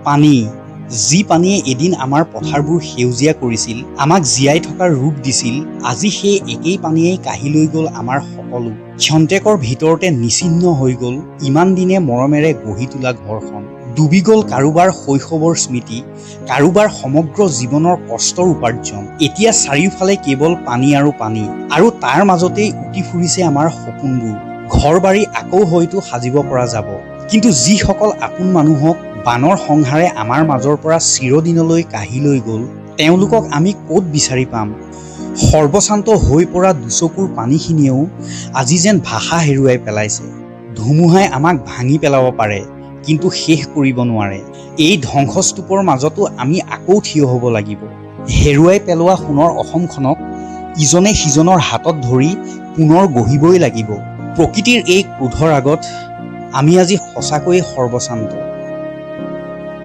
পানী, যি পানীয়ে এদিন আমাৰ পথাৰবোৰ সেউজীয়া কৰিছিল, আমাক জীয়াই থকাৰ ৰূপ দিছিল, আজি সেই একেই পানীয়েই কাঢ়ি লৈ গ'ল আমাৰ সকলো। ক্ষন্তেকৰ ভিতৰতে নিচিন্ন হৈ গ'ল ইমান দিনে মৰমেৰে গঢ়ি তোলা ঘৰখন। ডুবি গ'ল কাৰোবাৰ শৈশৱৰ স্মৃতি, কাৰোবাৰ সমগ্ৰ জীৱনৰ কষ্টৰ উপাৰ্জন। এতিয়া চাৰিওফালে কেৱল পানী আৰু পানী, আৰু তাৰ মাজতেই উটি ফুৰিছে আমাৰ সপোনবোৰ। ঘৰ বাৰী আকৌ হয়তো সাজিব পৰা যাব, কিন্তু যিসকল আপোন মানুহক বানৰ সংহাৰে আমাৰ মাজৰ পৰা চিৰদিনলৈ কাঢ়ি লৈ গ'ল, তেওঁলোকক আমি ক'ত বিচাৰি পাম? সৰ্বশান্ত হৈ পৰা দুচকুৰ পানীখিনিয়েও আজি যেন ভাষা হেৰুৱাই পেলাইছে। ধুমুহাই আমাক ভাঙি পেলাব পাৰে, কিন্তু শেষ কৰিব নোৱাৰে। এই ধ্বংসস্তূপৰ মাজতো আমি আকৌ থিয় হ'ব লাগিব। হেৰুৱাই পেলোৱা সোণৰ অসমখনক ইজনে সিজনৰ হাতত ধৰি পুনৰ গঢ়িবই লাগিব। প্ৰকৃতিৰ এই ক্ৰোধৰ আগত আমি আজি সঁচাকৈয়ে সৰ্বশান্ত।